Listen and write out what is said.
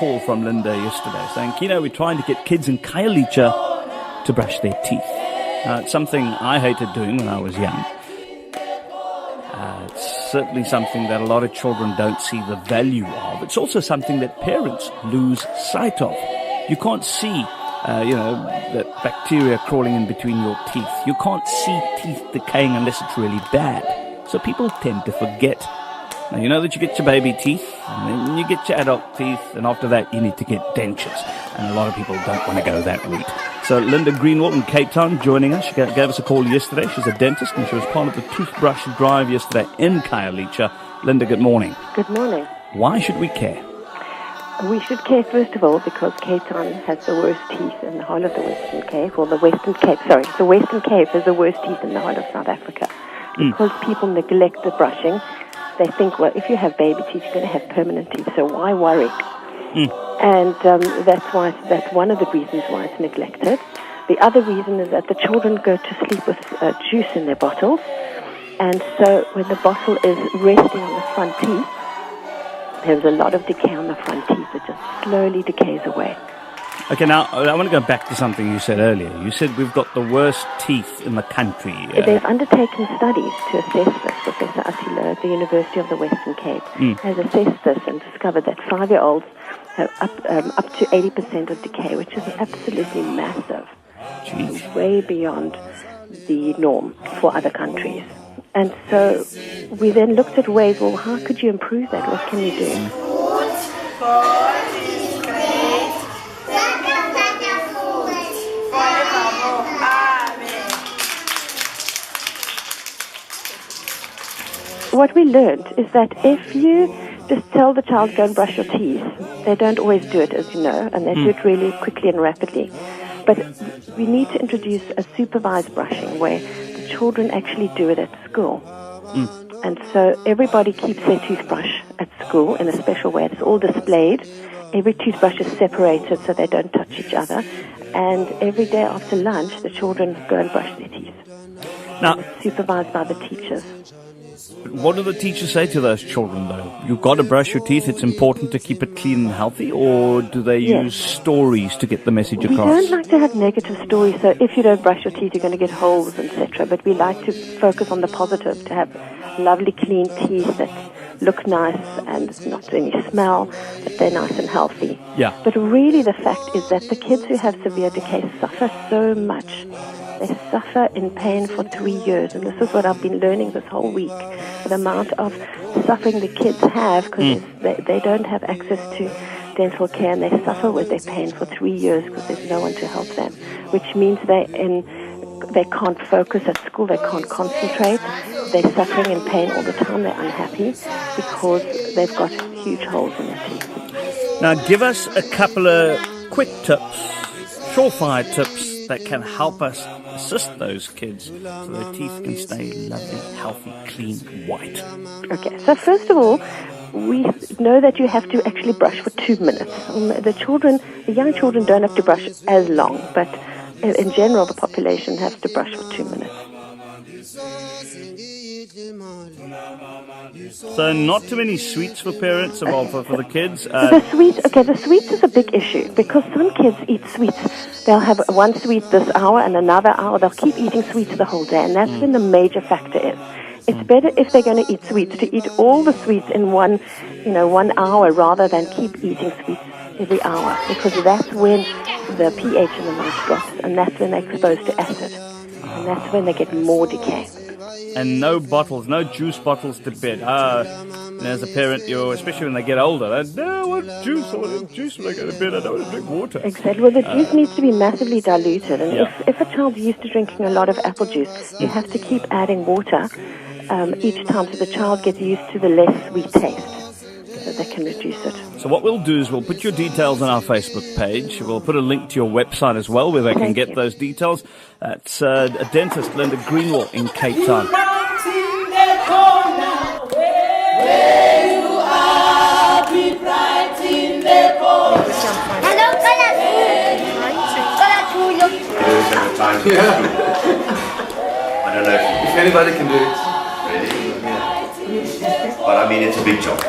call from Linda yesterday saying, Kino, we're trying to get kids in Khayelitsha to brush their teeth. It's something I hated doing when I was young. It's certainly something that a lot of children don't see the value of. It's also something that parents lose sight of. You can't see, the bacteria crawling in between your teeth. You can't see teeth decaying unless it's really bad. So people tend to forget. Now, you know that you get your baby teeth, and then you get your adult teeth, and after that you need to get dentures. And a lot of people don't want to go that route. So Linda Greenwald in Cape Town joining us. She gave us a call yesterday. She's a dentist, and she was part of the toothbrush drive yesterday in Khayelitsha. Linda, good morning. Good morning. Why should we care? We should care, first of all, because Cape Town has the worst teeth in the whole of the Western Cape, or the Western Cape, sorry. The Western Cape has the worst teeth in the whole of South Africa. Because people neglect the brushing, they think, well, if you have baby teeth, you're going to have permanent teeth, so why worry? And that's one of the reasons why it's neglected. The other reason is that the children go to sleep with juice in their bottles, and so when the bottle is resting on the front teeth, there's a lot of decay on the front teeth. It just slowly decays away. Okay, now I want to go back to something you said earlier. You said we've got the worst teeth in the country. They've undertaken studies to assess this. Professor Attila at the University of the Western Cape has assessed this and discovered that 5-year-olds have up to 80% of decay, which is absolutely massive. Jeez. Way beyond the norm for other countries. And so we then looked at ways, well, how could you improve that? What can we do? What we learned is that if you just tell the child, go and brush your teeth, they don't always do it, as you know, and they do it really quickly and rapidly. But we need to introduce a supervised brushing where the children actually do it at school. And so everybody keeps their toothbrush at school in a special way. It's all displayed. Every toothbrush is separated so they don't touch each other. And every day after lunch, the children go and brush their teeth. Now, it's supervised by the teachers. What do the teachers say to those children, though? You've got to brush your teeth. It's important to keep it clean and healthy. Or do they use stories to get the message across? We don't like to have negative stories. So if you don't brush your teeth, you're going to get holes, etc. But we like to focus on the positive, to have lovely, clean teeth that look nice and not any smell, but they're nice and healthy. Yeah. But really the fact is that the kids who have severe decay suffer so much. They suffer in pain for 3 years, and this is what I've been learning this whole week. The amount of suffering the kids have because they don't have access to dental care, and they suffer with their pain for 3 years because there's no one to help them, which means they can't focus at school, they can't concentrate, they're suffering in pain all the time, they're unhappy because they've got huge holes in their teeth. Now give us a couple of quick tips, surefire tips that can help us assist those kids so their teeth can stay lovely, healthy, clean, white. Okay, so first of all, we know that you have to actually brush for 2 minutes. The young children don't have to brush as long, but in general, the population has to brush for 2 minutes. So not too many sweets for parents or for the kids? The sweets is a big issue because some kids eat sweets. They'll have one sweet this hour and another hour. They'll keep eating sweets the whole day, and that's when the major factor is. It's better if they're going to eat sweets to eat all the sweets in 1 hour rather than keep eating sweets every hour, because that's when the pH in the mouth drops, and that's when they're exposed to acid, and that's when they get more decay. And no bottles, no juice bottles to bed. As a parent, especially when they get older, I want juice. I want juice when I go to bed. I don't want to drink water. Exactly. Well, the juice needs to be massively diluted. And if a child's used to drinking a lot of apple juice, you have to keep adding water each time so the child gets used to the less sweet taste, so they can reduce it. So what we'll do is we'll put your details on our Facebook page. We'll put a link to your website as well where they can get those details. That's a dentist, Linda Greenwald in Cape Town. I don't know if anybody can do it. Really? Yeah. But I mean, it's a big job.